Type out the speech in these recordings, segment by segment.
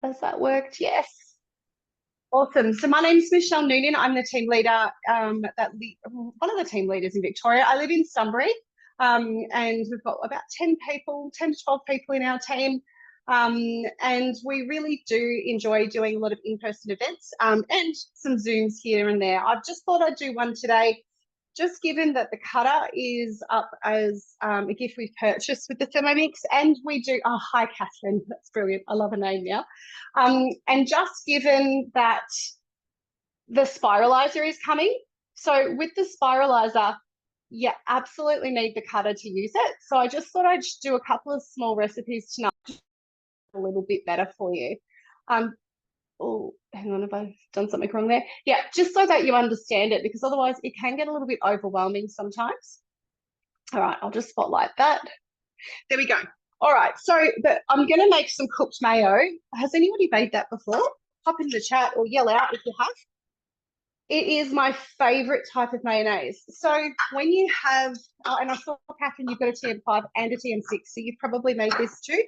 Has that worked? Yes. Awesome. So my name is Michelle Noonan. I'm the team leader, one of the team leaders in Victoria. I live in Sunbury, and we've got about 10 people, 10 to 12 people in our team. And we really do enjoy doing a lot of in-person events and some Zooms here and there. I've just thought I'd do one today, just given that the cutter is up as a gift we've purchased with the Thermomix, and we do, oh, hi, Catherine, that's brilliant. I love a name now. And just given that the spiralizer is coming, so with the spiralizer, you absolutely need the cutter to use it. So I just thought I'd do a couple of small recipes tonight, a little bit better for you. Oh, hang on, have I done something wrong there? Yeah, just so that you understand it, because otherwise it can get a little bit overwhelming sometimes. All right, I'll just spotlight that. There we go. All right, so I'm going to make some cooked mayo. Has anybody made that before? Pop in the chat or yell out if you have. It is my favourite type of mayonnaise. So when you have, and I saw, Catherine, you've got a TM5 and a TM6, so you've probably made this too.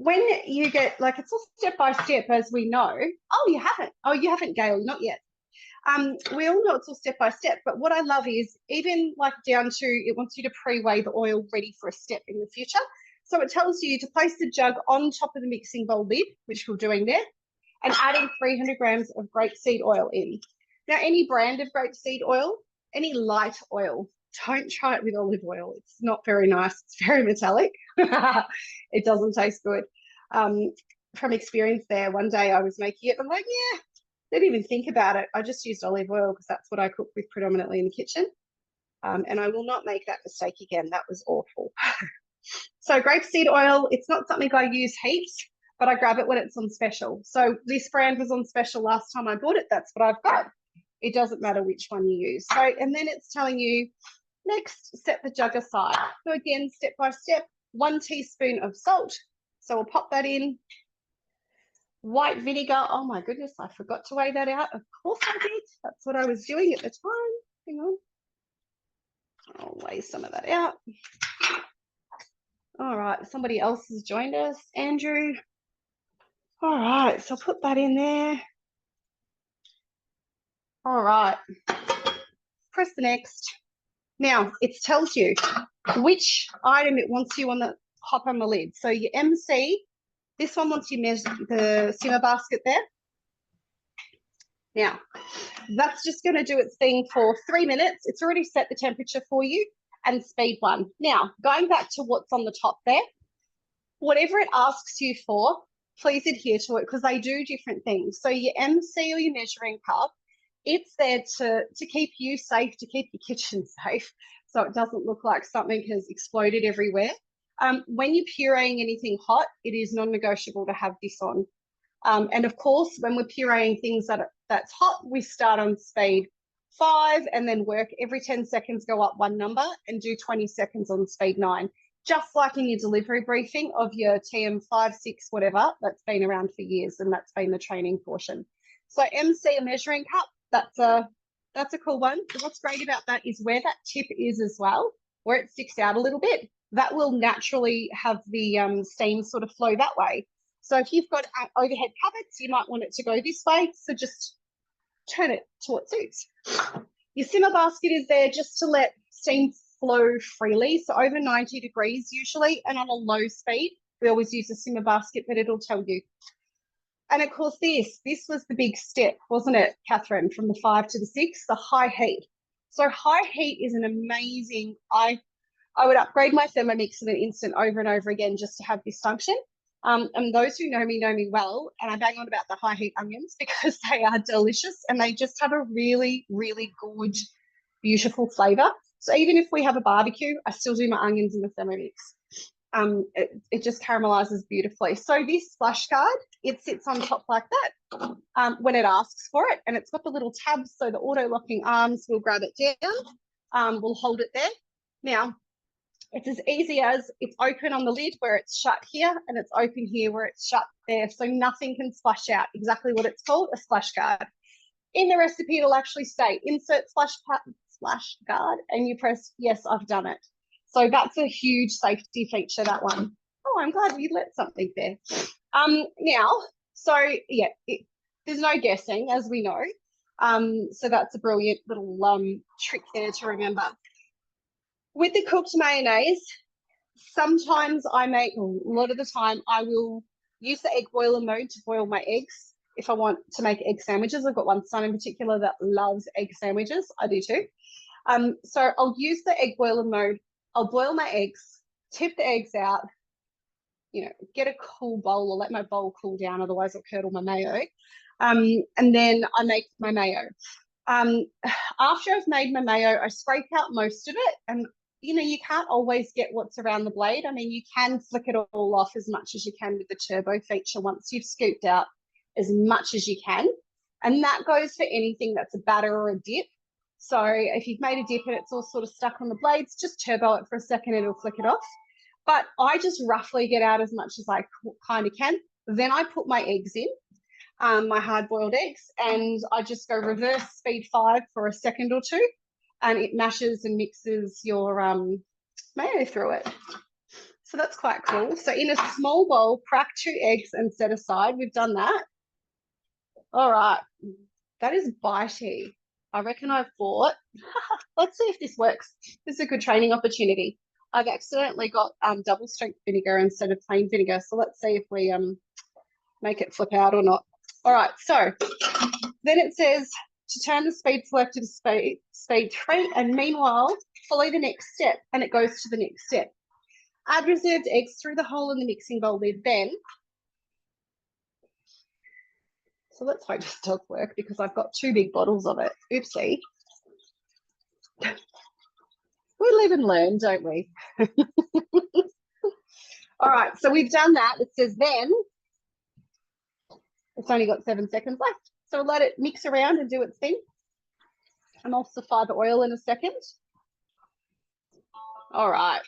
When you get, like, it's all step by step, as we know. Oh, you haven't. Oh, you haven't, Gail, not yet. We all know it's all step by step, but what I love is even like down to, it wants you to pre-weigh the oil ready for a step in the future. So it tells you to place the jug on top of the mixing bowl lid, which we're doing there, and adding 300 grams of grapeseed oil in. Now, any brand of grapeseed oil, any light oil, don't try it with olive oil. It's not very nice. It's very metallic. It doesn't taste good. From experience there, one day I was making it. I'm like, yeah, didn't even think about it. I just used olive oil because that's what I cook with predominantly in the kitchen. And I will not make that mistake again. That was awful. So grapeseed oil, it's not something I use heaps, but I grab it when it's on special. So this brand was on special last time I bought it. That's what I've got. It doesn't matter which one you use. So, and then it's telling you, next, set the jug aside. So again, step by step, 1 teaspoon of salt. So we'll pop that in. White vinegar. Oh my goodness, I forgot to weigh that out. Of course I did. That's what I was doing at the time. Hang on. I'll weigh some of that out. All right, somebody else has joined us. Andrew. All right, so I'll put that in there. All right. Press the next. Now, it tells you which item it wants you on the hop on the lid. So your MC, this one wants you measure the simmer basket there. Now, that's just going to do its thing for 3 minutes. It's already set the temperature for you, and speed 1. Now, going back to what's on the top there, whatever it asks you for, please adhere to it, because they do different things. So your MC or your measuring cup, it's there to keep you safe, to keep your kitchen safe, so it doesn't look like something has exploded everywhere. When you're pureeing anything hot, it is non-negotiable to have this on. And of course, when we're pureeing things that's hot, we start on speed 5 and then work every 10 seconds, go up 1 number and do 20 seconds on speed 9. Just like in your delivery briefing of your TM5, 6, whatever, that's been around for years, and that's been the training portion. So MC, a measuring cup, that's a cool one. What's great about that is where that tip is as well, where it sticks out a little bit, that will naturally have the steam sort of flow that way. So if you've got overhead cupboards, you might want it to go this way, so just turn it to what suits. Your simmer basket is there just to let steam flow freely, so over 90 degrees usually, and on a low speed. We always use a simmer basket, but it'll tell you. And of course this was the big step, wasn't it, Catherine, from the 5 to the 6, the high heat. So high heat is an amazing, I would upgrade my Thermomix in an instant over and over again just to have this function. And those who know me well, and I bang on about the high heat onions because they are delicious and they just have a really, really good, beautiful flavour. So even if we have a barbecue, I still do my onions in the Thermomix. It just caramelizes beautifully. So this splash guard, it sits on top like that when it asks for it, and it's got the little tabs, so the auto-locking arms will grab it down. We'll hold it there. Now, it's as easy as it's open on the lid where it's shut here, and it's open here where it's shut there, so nothing can splash out. Exactly what it's called, a splash guard. In the recipe, it'll actually say insert splash guard, and you press yes, I've done it. So that's a huge safety feature, that one. Oh, I'm glad we let something there. Now, So yeah, there's no guessing, as we know. So that's a brilliant little trick there to remember. With the cooked mayonnaise, sometimes a lot of the time, I will use the egg boiler mode to boil my eggs. If I want to make egg sandwiches, I've got one son in particular that loves egg sandwiches. I do too. So I'll use the egg boiler mode. I'll boil my eggs, tip the eggs out, get a cool bowl or let my bowl cool down, otherwise I'll curdle my mayo. And then I make my mayo. After I've made my mayo, I scrape out most of it, and you can't always get what's around the blade. I mean, you can flick it all off as much as you can with the turbo feature once you've scooped out as much as you can. And that goes for anything that's a batter or a dip. So if you've made a dip and it's all sort of stuck on the blades, just turbo it for a second and it'll flick it off. But I just roughly get out as much as I kind of can. Then I put my eggs in, my hard-boiled eggs, and I just go reverse speed 5 for a second or two, and it mashes and mixes your mayo through it. So that's quite cool. So in a small bowl, crack 2 eggs and set aside. We've done that. All right. That is bitey. I reckon I've bought. Let's see if this works. This is a good training opportunity. I've accidentally got double strength vinegar instead of plain vinegar. So let's see if we make it flip out or not. All right. So then it says to turn the speed selector to speed 3, and meanwhile, follow the next step, and it goes to the next step. Add reserved eggs through the hole in the mixing bowl lid then. So let's hope this does work, because I've got 2 big bottles of it. Oopsie. We live and learn, don't we? All right, so we've done that. It says then. It's only got 7 seconds left. So we'll let it mix around and do its thing. Emulsify the oil in a second. All right.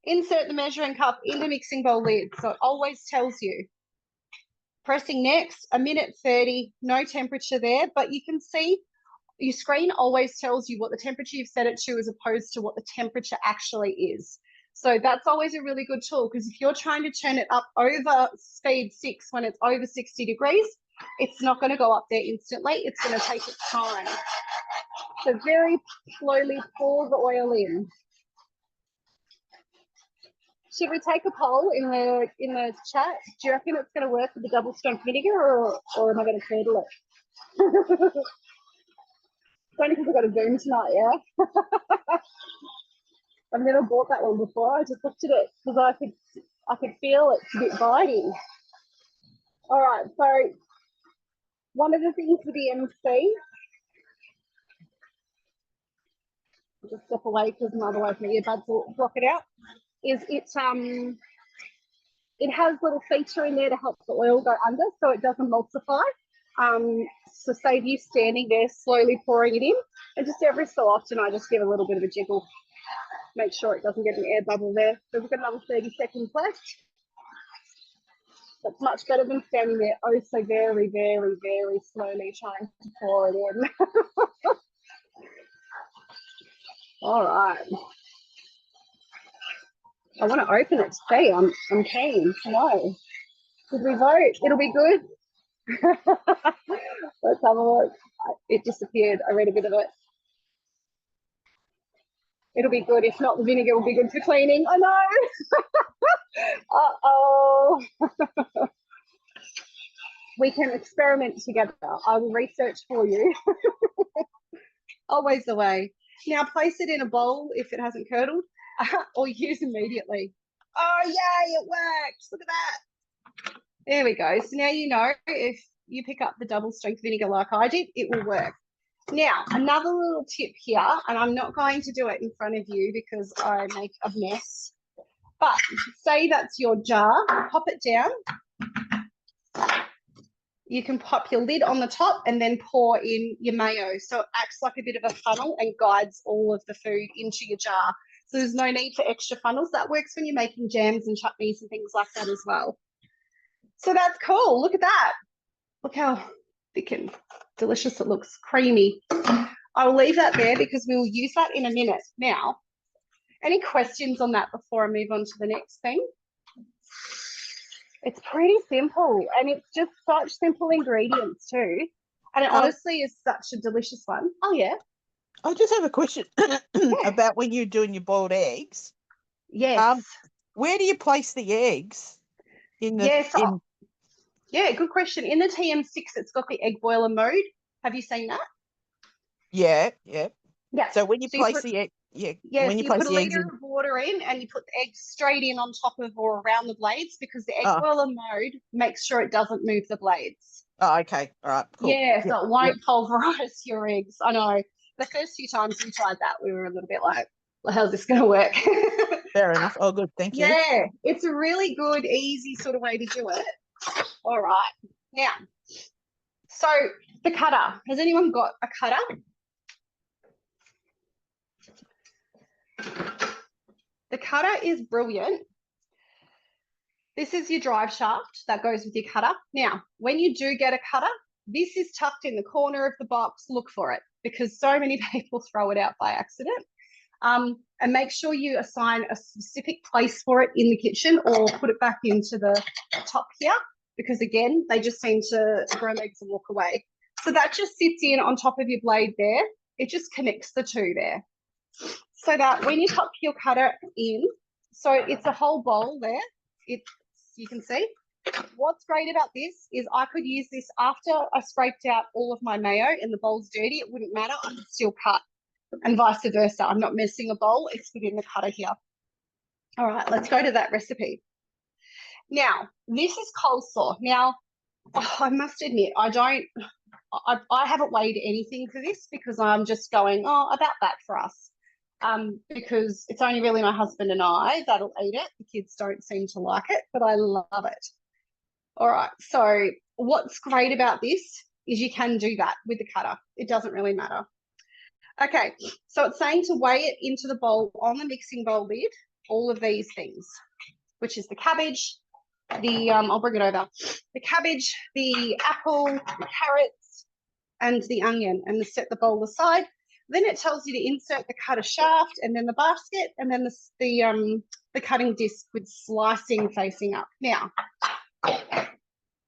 Insert the measuring cup in the mixing bowl lid. So it always tells you. Pressing next, 1:30, no temperature there, but you can see your screen always tells you what the temperature you've set it to as opposed to what the temperature actually is. So that's always a really good tool, because if you're trying to turn it up over speed 6 when it's over 60 degrees, it's not going to go up there instantly. It's going to take its time. So very slowly pour the oil in. Should we take a poll in the chat? Do you reckon it's going to work with the double strength vinegar, or am I going to curdle it? It's only because I've got a Zoom tonight, yeah? I've never bought that one before. I just looked at it because I could feel it's a bit bitey. All right, so one of the things with the MC, I'll just step away because otherwise my earbuds will block it out, is it has a little feature in there to help the oil go under so it doesn't emulsify. So save you standing there slowly pouring it in, and just every so often I just give a little bit of a jiggle, make sure it doesn't get an air bubble there. So we've got another 30 seconds left. That's much better than standing there oh so very, very, very slowly trying to pour it in. All right. I want to open it to see. I'm keen to know. Did we vote? It'll be good. Let's have a look. It disappeared. I read a bit of it. It'll be good. If not, the vinegar will be good for cleaning. I know. Uh-oh. We can experiment together. I will research for you. Always the way. Now place it in a bowl if it hasn't curdled, or use immediately. Oh, yay, it worked. Look at that. There we go. So now you know if you pick up the double strength vinegar like I did, it will work. Now, another little tip here, and I'm not going to do it in front of you because I make a mess, but say that's your jar, pop it down. You can pop your lid on the top and then pour in your mayo. So it acts like a bit of a funnel and guides all of the food into your jar. So there's no need for extra funnels. That works when you're making jams and chutneys and things like that as well. So that's cool. Look at that. Look how thick and delicious it looks, creamy. I'll leave that there because we will use that in a minute. Now, any questions on that before I move on to the next thing? It's pretty simple, and it's just such simple ingredients too. And it honestly is such a delicious one. Oh, yeah. I just have a question Yeah. about when you're doing your boiled eggs. Yes. Where do you place the eggs in the Yes. in? Yeah, good question. In the TM6, it's got the egg boiler mode. Have you seen that? Yeah, yeah. Yeah. So when you So you place put the egg, yeah, Yeah, when so you you place put a the eggs liter in. of water in and you put the egg straight in on top of or around the blades because the egg Oh, boiler mode makes sure it doesn't move the blades. oh, okay, all right, cool. Yeah, Yep, so it yep. won't pulverize your eggs. I know. The first few times we tried that, we were a little bit like, well, how's this going to work? Fair enough. Oh, good, thank you. Yeah, it's a really good, easy sort of way to do it. All right. Now, so the cutter. Has anyone got a cutter? The cutter is brilliant. This is your drive shaft that goes with your cutter. Now, when you do get a cutter, this is tucked in the corner of the box. Look for it because so many people throw it out by accident. And make sure you assign a specific place for it in the kitchen or put it back into the top here because, again, they just seem to grow legs and walk away. So that just sits in on top of your blade there. It just connects the two there. So that when you tuck your cutter in, so it's a whole bowl there. You can see. What's great about this is I could use this after I scraped out all of my mayo and the bowl's dirty. It wouldn't matter. I could still cut and vice versa. I'm not missing a bowl. It's within the cutter here. All right, let's go to that recipe. Now, this is coleslaw. Now, I must admit, I haven't weighed anything for this because I'm just going, about that for us. Because it's only really my husband and I that'll eat it. The kids don't seem to like it, but I love it. All right, so what's great about this is you can do that with the cutter. It doesn't really matter. Okay, so it's saying to weigh it into the bowl on the mixing bowl lid, all of these things, which is the cabbage, I'll bring it over, the cabbage, the apple, the carrots, and the onion, and set the bowl aside. Then it tells you to insert the cutter shaft and then the basket and then the cutting disc with slicing facing up. Now,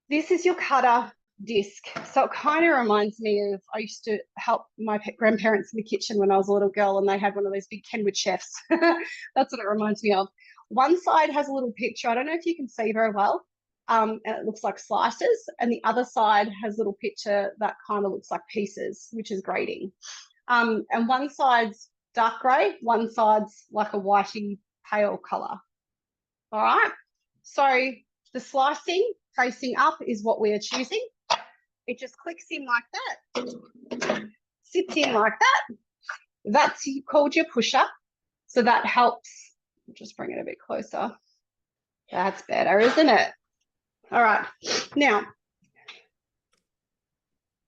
this is your cutter disc. So it kind of reminds me of, I used to help my grandparents in the kitchen when I was a little girl and they had one of those big Kenwood chefs. That's what it reminds me of. One side has a little picture. I don't know if you can see very well. And it looks like slices. And the other side has a little picture that kind of looks like pieces, which is grating. And one side's dark grey, one side's like a whitey pale colour. All right. So the slicing facing up is what we are choosing. It just clicks in like that, sits in like that. That's called your pusher. So that helps. Just bring it a bit closer. That's better, isn't it? All right. Now,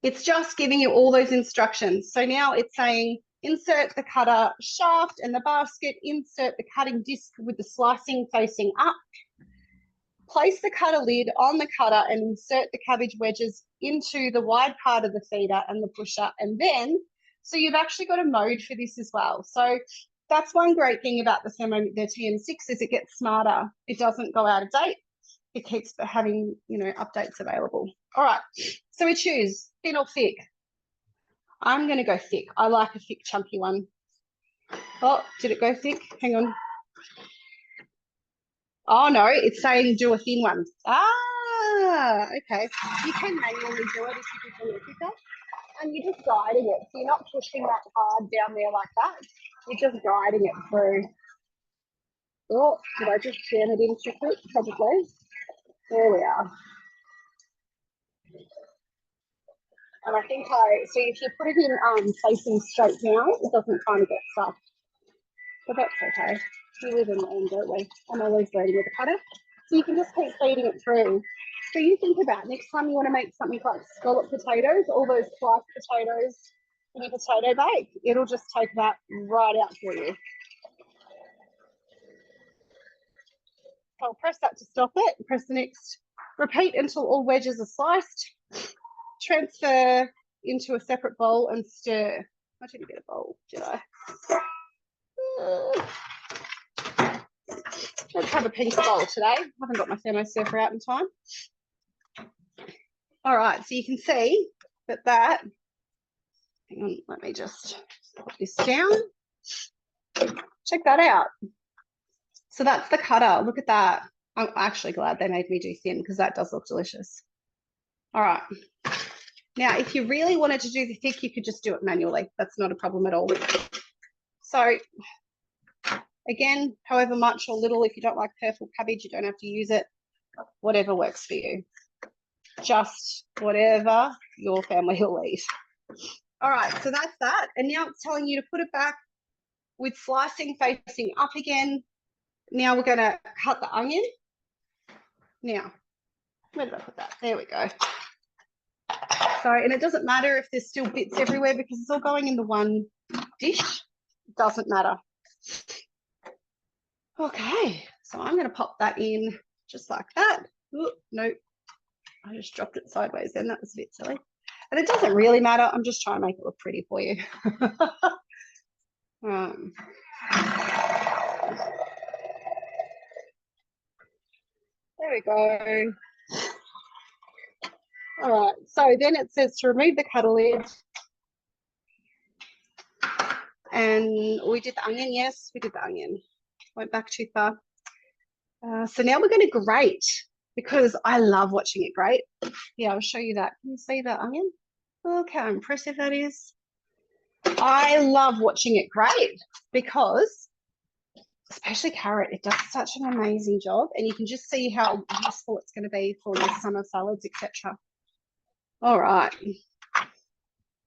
it's just giving you all those instructions. So now it's saying insert the cutter shaft and the basket, insert the cutting disc with the slicing facing up. Place the cutter lid on the cutter and insert the cabbage wedges into the wide part of the feeder and the pusher. And then, so you've actually got a mode for this as well. So that's one great thing about the TM6 is it gets smarter. It doesn't go out of date. It keeps having, updates available. All right, so we choose thin or thick. I'm going to go thick. I like a thick, chunky one. Oh, did it go thick? Hang on. Oh, no, it's saying do a thin one. Okay. You can manually do it if you just want it thicker. And you're just guiding it. So you're not pushing that hard down there like that. You're just guiding it through. Oh, did I just jam it in too quick? Probably. There we are. And I think so if you put it in facing straight down, it doesn't kind of get stuck. But that's okay. We live in England, don't we? I'm always ready with a cutter. So you can just keep feeding it through. So you think about next time you want to make something like scallop potatoes, all those sliced potatoes in a potato bake, it'll just take that right out for you. So I'll press that to stop it, press the next, repeat until all wedges are sliced, transfer into a separate bowl and stir. I didn't get a bowl, did I? Let's have a pink bowl today. I haven't got my thermo surfer out in time. All right, so you can see that, hang on, let me just put this down. Check that out. So that's the cutter. Look at that. I'm actually glad they made me do thin because that does look delicious. All right. Now, if you really wanted to do the thick, you could just do it manually. That's not a problem at all. So again, however much or little, if you don't like purple cabbage, you don't have to use it. Whatever works for you. Just whatever your family will eat. All right, so that's that. And now it's telling you to put it back with slicing facing up again. Now we're going to cut the onion. Now, where did I put that? There we go. So, and it doesn't matter if there's still bits everywhere because it's all going in the one dish. It doesn't matter. Okay, so I'm going to pop that in just like that. Ooh, nope, I just dropped it sideways then. That was a bit silly. And it doesn't really matter. I'm just trying to make it look pretty for you. There we go. All right, so then it says to remove the cutter lid. And we did the onion. Yes, we did the onion. Went back too far. So now we're going to grate because I love watching it grate. Yeah, I'll show you that. Can you see the onion? Look how impressive that is. I love watching it grate because, especially carrot, it does such an amazing job, and you can just see how useful it's going to be for your summer salads, etc. All right.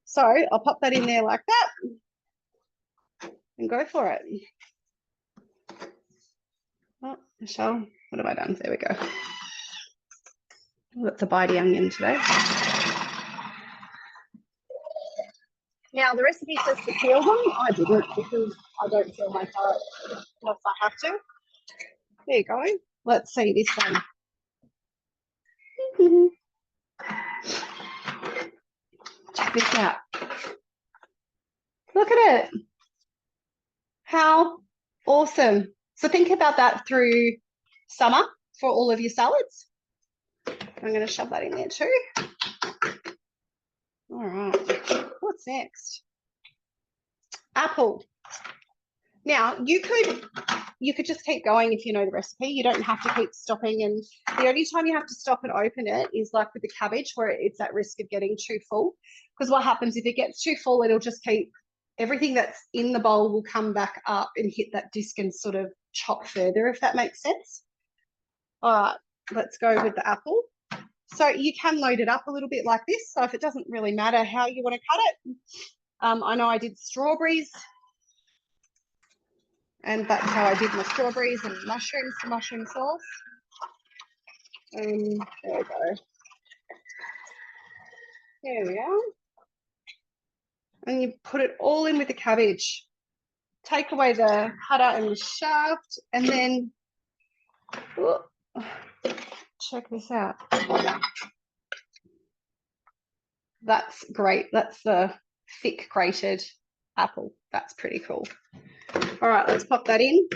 So I'll pop that in there like that and go for it. Oh, Michelle, what have I done? There we go. That's a bitey onion today. Now, the recipe says to peel them. I didn't because I don't peel my carrot unless I have to. There you go. Let's see this one. Check this out. Look at it. How awesome. So think about that through summer for all of your salads. I'm going to shove that in there too. All right. What's next? Apple. Now, you could just keep going if you know the recipe. You don't have to keep stopping. And the only time you have to stop and open it is like with the cabbage where it's at risk of getting too full. Because what happens if it gets too full, it'll just keep everything that's in the bowl will come back up and hit that disc and sort of chop further, if that makes sense. All right, let's go with the apple. So you can load it up a little bit like this. So if it doesn't really matter how you want to cut it. I know I did strawberries. And that's how I did my strawberries and mushrooms for mushroom sauce. There we go. There we are. And you put it all in with the cabbage. Take away the cutter and the shaft, and then check this out. That's great. That's the thick grated apple. That's pretty cool. All right, let's pop that in.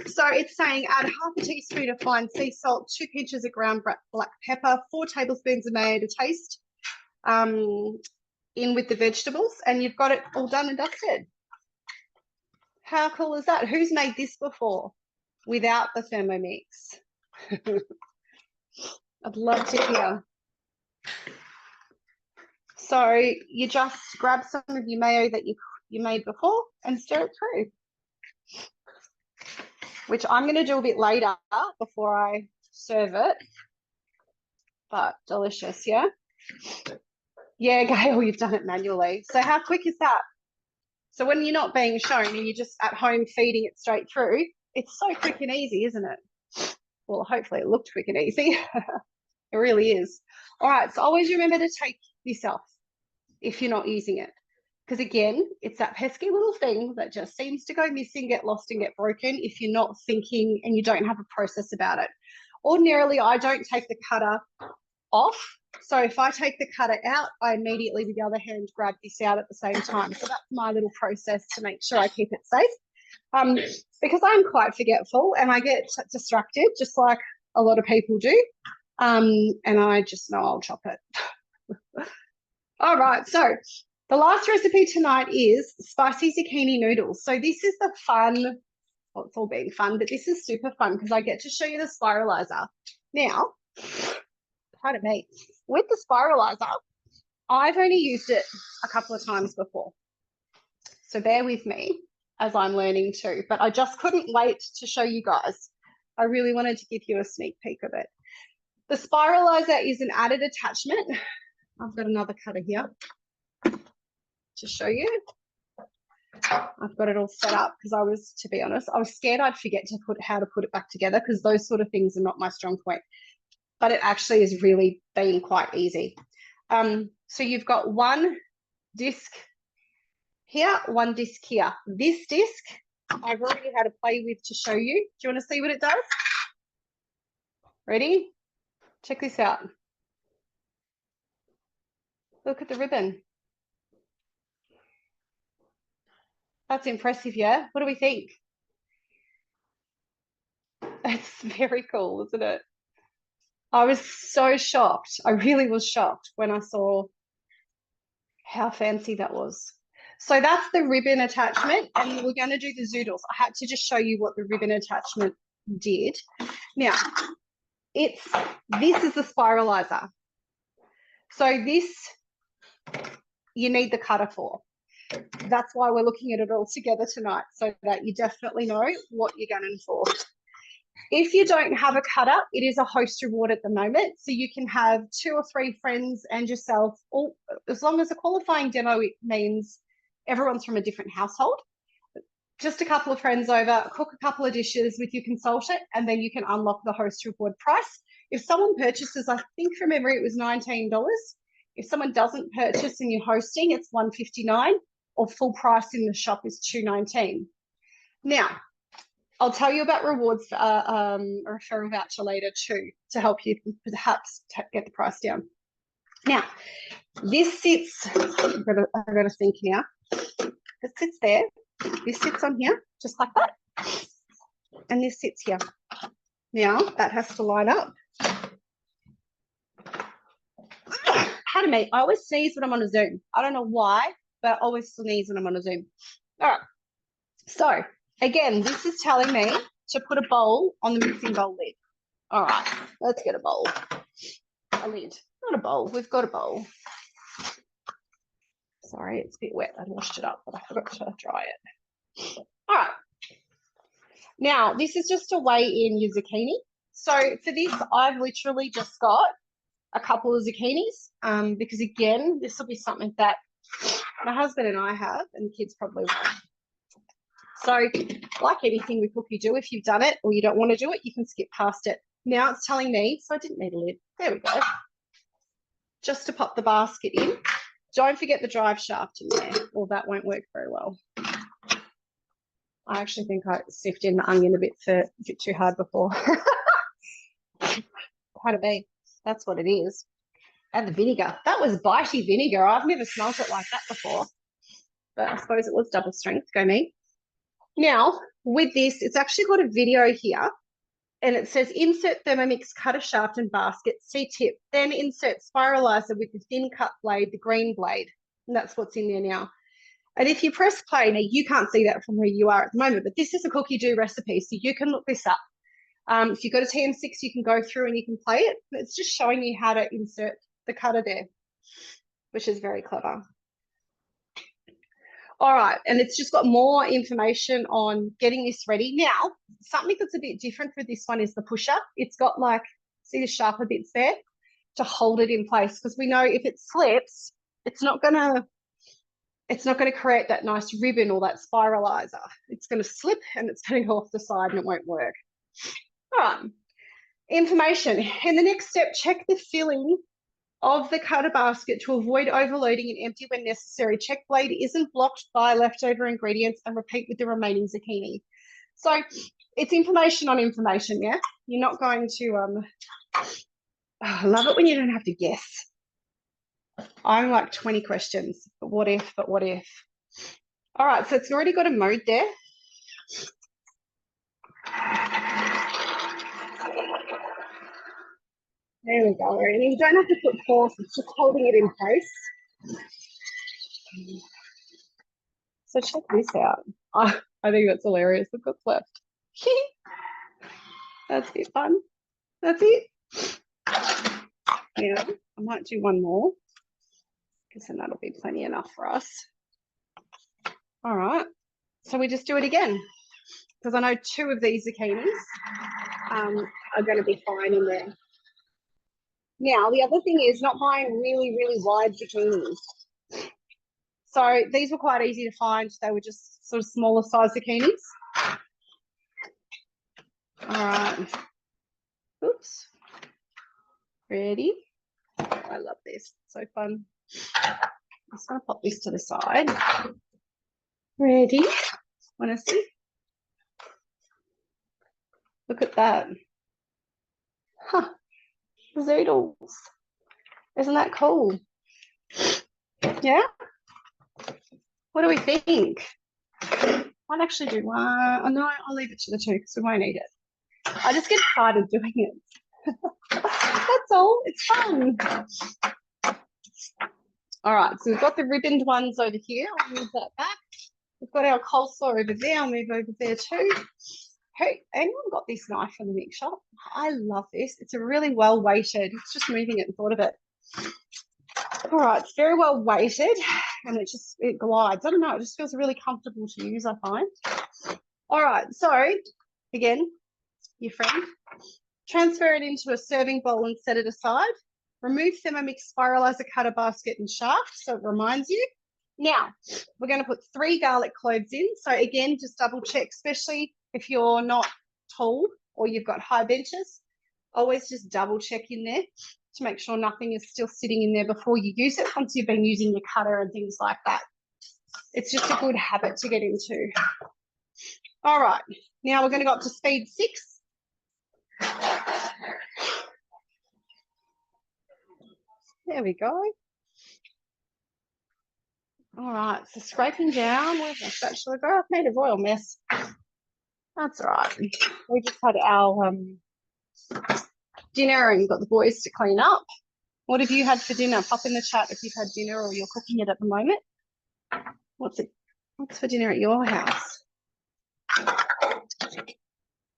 So it's saying add half a teaspoon of fine sea salt, 2 pinches of ground black pepper, 4 tablespoons of mayo to taste in with the vegetables, and you've got it all done and dusted. How cool is that? Who's made this before without the Thermomix? I'd love to hear. So you just grab some of your mayo that you made before and stir it through, which I'm going to do a bit later before I serve it, but delicious, yeah? Yeah, Gail, you've done it manually. So how quick is that? So when you're not being shown and you're just at home feeding it straight through, it's so quick and easy, isn't it? Well, hopefully it looked quick and easy. It really is. All right, so always remember to take this off if you're not using it. Because again, it's that pesky little thing that just seems to go missing, get lost and get broken if you're not thinking and you don't have a process about it. Ordinarily, I don't take the cutter off. So if I take the cutter out, I immediately with the other hand grab this out at the same time. So that's my little process to make sure I keep it safe. Because I'm quite forgetful and I get distracted, just like a lot of people do. And I just know I'll chop it. All right, so the last recipe tonight is spicy zucchini noodles. So this is the fun, well, it's all been fun, but this is super fun because I get to show you the spiralizer. Now, pardon me, with the spiralizer, I've only used it a couple of times before. So bear with me as I'm learning too, but I just couldn't wait to show you guys. I really wanted to give you a sneak peek of it. The spiralizer is an added attachment. I've got another cutter here to show you. I've got it all set up because to be honest, I was scared I'd forget to how to put it back together because those sort of things are not my strong point. But it actually has really been quite easy. So you've got one disc here, one disc here. This disc, I've already had to play with to show you. Do you want to see what it does? Ready? Check this out. Look at the ribbon. That's impressive, yeah? What do we think? It's very cool, isn't it? I was so shocked. I really was shocked when I saw how fancy that was. So that's the ribbon attachment, and we're going to do the zoodles. I had to just show you what the ribbon attachment did. Now, this is the spiralizer. So this, you need the cutter for. That's why we're looking at it all together tonight, so that you definitely know what you're going for. If you don't have a cutter, it is a host reward at the moment. So you can have 2 or 3 friends and yourself, all, as long as a qualifying demo, it means everyone's from a different household. Just a couple of friends over, cook a couple of dishes with your consultant, and then you can unlock the host reward price. If someone purchases, I think from memory it was $19. If someone doesn't purchase and you're hosting, it's $159, or full price in the shop is $219. Now, I'll tell you about rewards for a referral voucher later too, to help you perhaps get the price down. Now, this sits, I've got to think now. It sits there. This sits on here, just like that. And this sits here. Now, that has to line up. Pardon me, I always sneeze when I'm on a Zoom. I don't know why, but I always sneeze when I'm on a Zoom. All right. So, again, this is telling me to put a bowl on the mixing bowl lid. All right, let's get a bowl. A lid, not a bowl. We've got a bowl. Sorry, it's a bit wet. I washed it up, but I forgot to dry it. All right. Now, this is just to weigh in your zucchini. So for this, I've literally just got a couple of zucchinis because, again, this will be something that my husband and I have, and the kids probably won't. So like anything with cookie do, if you've done it or you don't want to do it, you can skip past it. Now it's telling me, so I didn't need a lid. There we go. Just to pop the basket in. Don't forget the drive shaft in there, or that won't work very well. I actually think I sniffed in the onion a bit too hard before. Pardon me. That's what it is. And the vinegar. That was bitey vinegar. I've never smelled it like that before. But I suppose it was double strength. Go me. Now, with this, it's actually got a video here, and it says insert Thermomix cutter shaft and basket, C-tip, then insert spiralizer with the thin cut blade, the green blade, and that's what's in there now. And if you press play, now you can't see that from where you are at the moment, but this is a cookie do recipe, so you can look this up. If you go to TM6, you can go through and you can play it. It's just showing you how to insert the cutter there, which is very clever. All right, and it's just got more information on getting this ready. Now, something that's a bit different for this one is the pusher. It's got, like, see the sharper bits there to hold it in place, because we know if it slips, it's not going to create that nice ribbon or that spiralizer. It's going to slip and it's going to go off the side and it won't work. All right, information. In the next step, check the filling of the cutter basket to avoid overloading and empty when necessary. Check blade isn't blocked by leftover ingredients and repeat with the remaining zucchini. So it's information on information, yeah? You're not going to, I love it when you don't have to guess. I'm like 20 questions, but what if? All right, so it's already got a mode there. There we go. And you don't have to put force, it's just holding it in place. So check this out. Oh, I think that's hilarious. Look what's left. That's it, fun. That's it. Yeah, I might do one more because then that'll be plenty enough for us. All right. So we just do it again because I know 2 of these zucchinis are going to be fine in there. Now, the other thing is not buying really, really wide zucchinis. So these were quite easy to find. They were just sort of smaller size zucchinis. All right. Oops. Ready? I love this. So fun. I'm just going to pop this to the side. Ready? Want to see? Look at that. Huh. Zoodles. Isn't that cool? Yeah? What do we think? Might actually do one. Oh, no, I'll leave it to the 2 because we won't eat it. I just get excited doing it. That's all. It's fun. All right, so we've got the ribboned ones over here. I'll move that back. We've got our coleslaw over there. I'll move over there too. Hey, anyone got this knife from the mix shop? I love this. It's a really well weighted. It's just moving it and thought of it. All right, it's very well weighted and it glides. I don't know, it just feels really comfortable to use, I find. All right, so again, your friend, transfer it into a serving bowl and set it aside. Remove Thermomix spiralizer cutter basket and shaft so it reminds you. Now, we're going to put 3 garlic cloves in. So again, just double check, especially if you're not tall or you've got high benches, always just double check in there to make sure nothing is still sitting in there before you use it once you've been using your cutter and things like that. It's just a good habit to get into. All right, now we're going to go up to speed 6. There we go. All right, so scraping down. Where's my spatula go? I've made a royal mess. That's all right. We just had our dinner and got the boys to clean up. What have you had for dinner? Pop in the chat if you've had dinner or you're cooking it at the moment. What's for dinner at your house?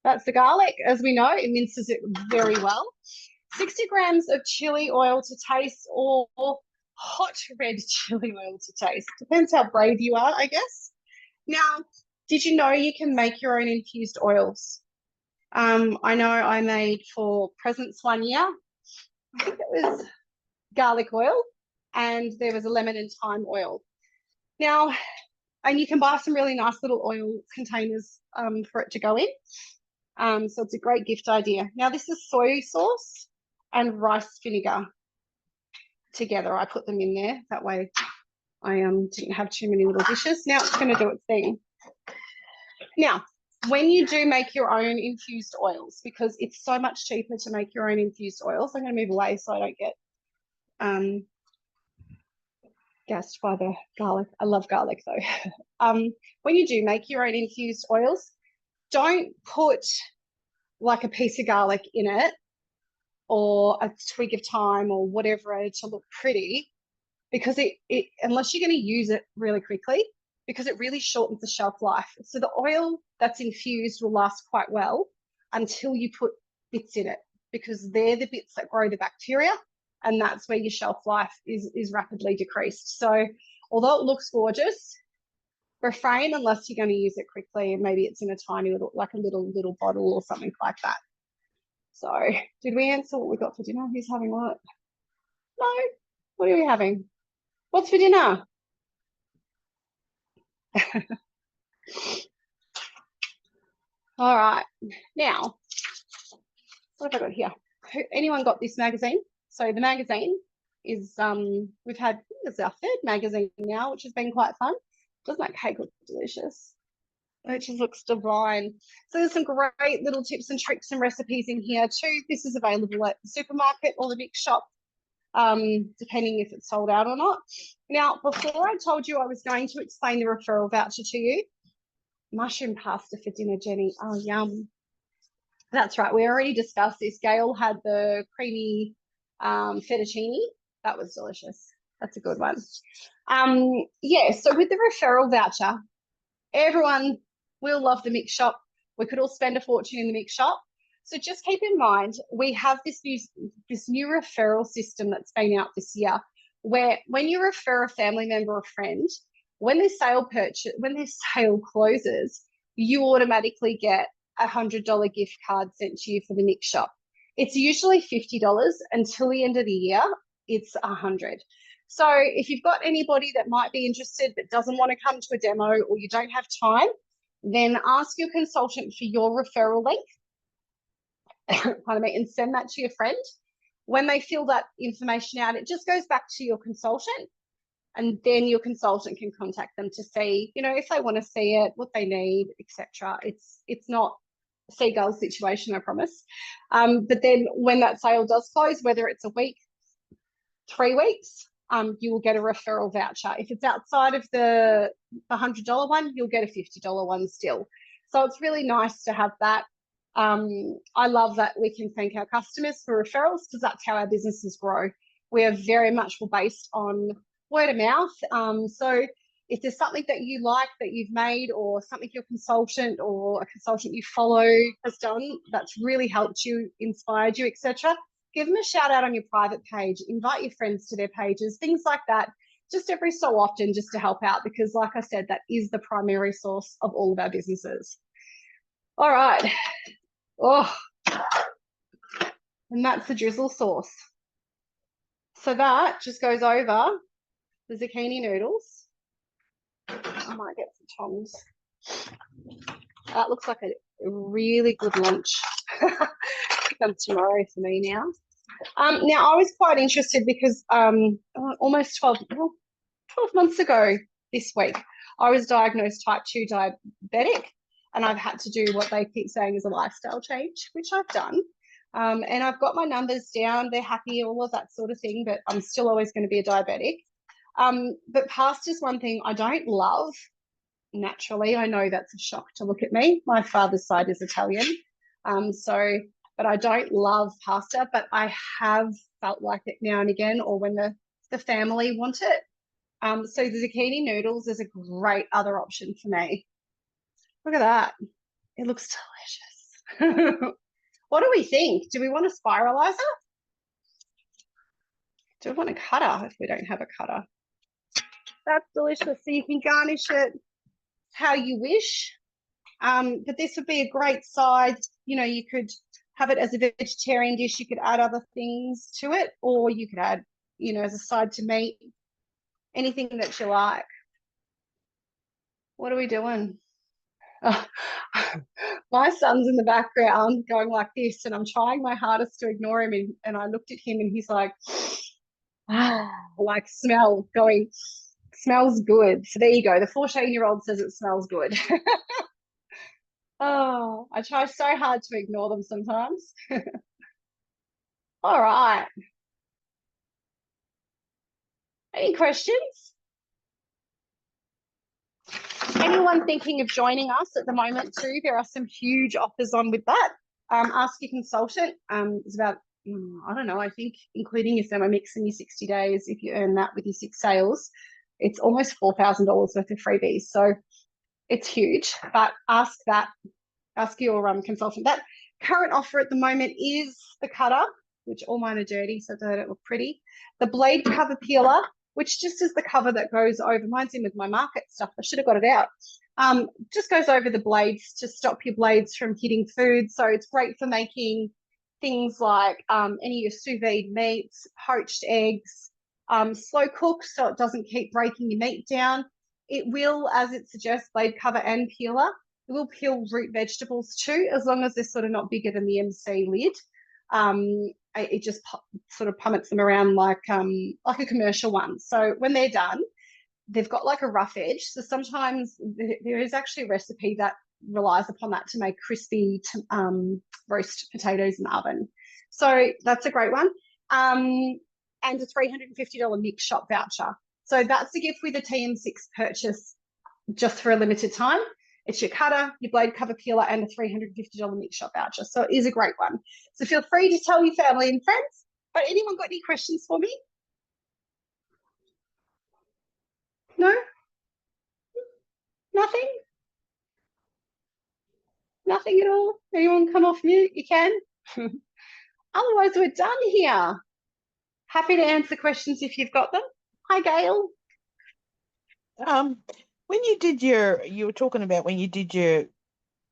That's the garlic. As we know, it minces it very well. 60 grams of chili oil to taste or hot red chili oil to taste. Depends how brave you are, I guess. Now, did you know you can make your own infused oils? I know I made for presents one year. I think it was garlic oil and there was a lemon and thyme oil. Now, and you can buy some really nice little oil containers for it to go in. So it's a great gift idea. Now, this is soy sauce and rice vinegar together. I put them in there. That way I didn't have too many little dishes. Now it's going to do its thing. Now, when you do make your own infused oils, because it's so much cheaper to make your own infused oils, I'm going to move away so I don't get gassed by the garlic. I love garlic though. When you do make your own infused oils, don't put like a piece of garlic in it or a twig of thyme or whatever to look pretty, because it unless you're going to use it really quickly, because it really shortens the shelf life. So the oil that's infused will last quite well until you put bits in it, because they're the bits that grow the bacteria, and that's where your shelf life is rapidly decreased. So although it looks gorgeous, refrain unless you're going to use it quickly, and maybe it's in a tiny little, like a little bottle or something like that. So did we answer what we got for dinner? Who's having what? No. What are we having? What's for dinner? All right. Now, what have I got here? Anyone got this magazine? So the magazine is, we've had, this is our 3rd magazine now, which has been quite fun. Doesn't that cake look delicious? It just looks divine. So there's some great little tips and tricks and recipes in here too. This is available at the supermarket or the mix shop, depending if it's sold out or not. Now, before I told you I was going to explain the referral voucher to you, mushroom pasta for dinner, Jenny. Oh, yum. That's right. We already discussed this. Gail had the creamy fettuccine. That was delicious. That's a good one. Yeah, so with the referral voucher, everyone will love the mix shop. We could all spend a fortune in the mix shop. So just keep in mind, we have this new referral system that's been out this year, where when you refer a family member or friend, when this sale closes, you automatically get a $100 gift card sent to you for the mix shop. It's usually $50 until the end of the year. It's $100. So if you've got anybody that might be interested but doesn't want to come to a demo, or you don't have time, then ask your consultant for your referral link, pardon me, and send that to your friend. When they fill that information out, it just goes back to your consultant, and then your consultant can contact them to see, you know, if they want to see it, what they need, etc. It's not a seagull situation, I promise. But then when that sale does close, whether it's a week, 3 weeks, you will get a referral voucher. If it's outside of the $100 one, you'll get a $50 one still. So it's really nice to have that. I love that we can thank our customers for referrals, because that's how our businesses grow. We are very much based on word of mouth. So if there's something that you like that you've made, or something your consultant or a consultant you follow has done that's really helped you, inspired you, etc., give them a shout out on your private page, invite your friends to their pages, things like that, just every so often, just to help out, because like I said, that is the primary source of all of our businesses. All right. Oh, and that's the drizzle sauce. So that just goes over the zucchini noodles. I might get some tongs. That looks like a really good lunch. Come tomorrow for me now. Now, I was quite interested because almost 12 months ago this week, I was diagnosed type 2 diabetic, and I've had to do what they keep saying is a lifestyle change, which I've done. And I've got my numbers down, they're happy, all of that sort of thing, but I'm still always going to be a diabetic. But pasta's one thing I don't love naturally. I know that's a shock to look at me. My father's side is Italian. But I don't love pasta, but I have felt like it now and again, or when the family want it. So the zucchini noodles is a great other option for me. Look at that. It looks delicious. What do we think? Do we want a spiralizer? Do we want a cutter if we don't have a cutter? That's delicious. So you can garnish it how you wish. But this would be a great side. You know, you could have it as a vegetarian dish. You could add other things to it, or you could add, you know, as a side to meat, anything that you like. What are we doing? Oh, my son's in the background going like this, and I'm trying my hardest to ignore him. And I looked at him and he's like, like smell, going, smells good. So there you go. The 14-year-old says it smells good. Oh, I try so hard to ignore them sometimes. All right. Any questions? Anyone thinking of joining us at the moment too? There are some huge offers on with that. Ask your consultant. It's about, I don't know, I think including your Thermomix and your 60 days, if you earn that with your 6 sales, it's almost $4,000 worth of freebies. So it's huge, but ask your consultant. That current offer at the moment is the cutter, which all mine are dirty, so they don't look pretty. The blade cover peeler, which just is the cover that goes over, mine's in with my market stuff, I should have got it out. Just goes over the blades to stop your blades from hitting food. So it's great for making things like any of your sous vide meats, poached eggs, slow cook, so it doesn't keep breaking your meat down. It will, as it suggests, blade cover and peeler. It will peel root vegetables too, as long as they're sort of not bigger than the MC lid. It just sort of pummets them around like a commercial one. So when they're done, they've got like a rough edge. So sometimes there is actually a recipe that relies upon that to make crispy roast potatoes in the oven. So that's a great one. And a $350 mix shop voucher. So that's the gift with a TM6 purchase just for a limited time. It's your cutter, your blade cover peeler, and a $350 mix shop voucher. So it is a great one. So feel free to tell your family and friends. But anyone got any questions for me? No? Nothing? Nothing at all? Anyone come off mute? You can. Otherwise, we're done here. Happy to answer questions if you've got them. Hi, Gail. When you did you were talking about when you did your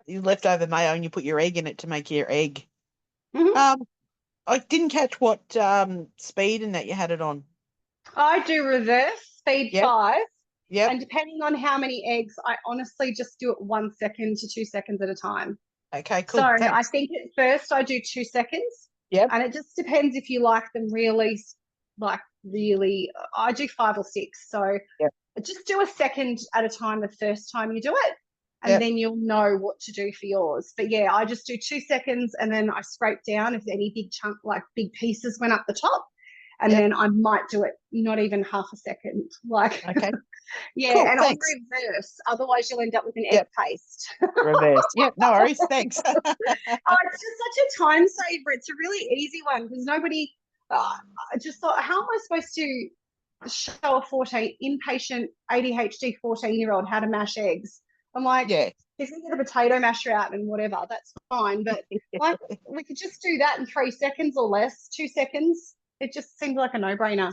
leftover mayo and you put your egg in it to make your egg. Mm-hmm. I didn't catch what speed and that you had it on. I do reverse speed 5. Yep. And depending on how many eggs, I honestly just do it 1 second to 2 seconds at a time. Okay, cool. So Thanks. I think at first I do 2 seconds. Yep. And it just depends if you like them really, I do 5 or 6. So yep. just do a second at a time the first time you do it. And yep. then you'll know what to do for yours. But yeah, I just do 2 seconds and then I scrape down if any big chunk, like big pieces went up the top. And yep. then I might do it not even half a second. Like, okay. yeah, cool, and thanks. I'll reverse. Otherwise, you'll end up with an egg Yep. paste. Reverse. Yep, no worries. Thanks. Oh, it's just such a time saver. It's a really easy one because nobody. I just thought, how am I supposed to show a impatient ADHD 14-year-old how to mash eggs? I'm like, yeah. if you get a potato masher out and whatever, that's fine. But like, we could just do that in 3 seconds or less, 2 seconds. It just seemed like a no-brainer.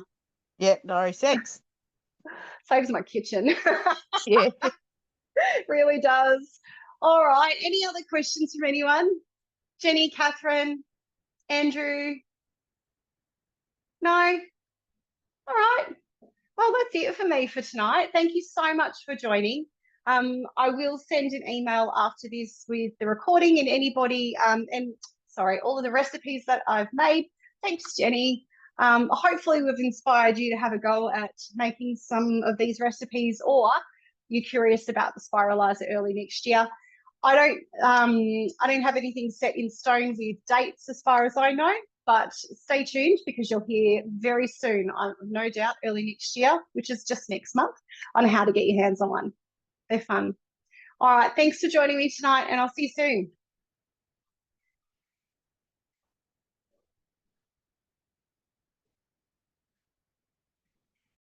Yeah, no worries. Thanks. Saves my kitchen. yeah. Really does. All right. Any other questions from anyone? Jenny, Catherine, Andrew? No? All right. Well, that's it for me for tonight. Thank you so much for joining. I will send an email after this with the recording and anybody, all of the recipes that I've made. Thanks, Jenny. Hopefully we've inspired you to have a go at making some of these recipes, or you're curious about the spiralizer early next year. I don't have anything set in stone with dates as far as I know, but stay tuned because you'll hear very soon, no doubt early next year, which is just next month, on how to get your hands on one. They're fun. All right, thanks for joining me tonight, and I'll see you soon.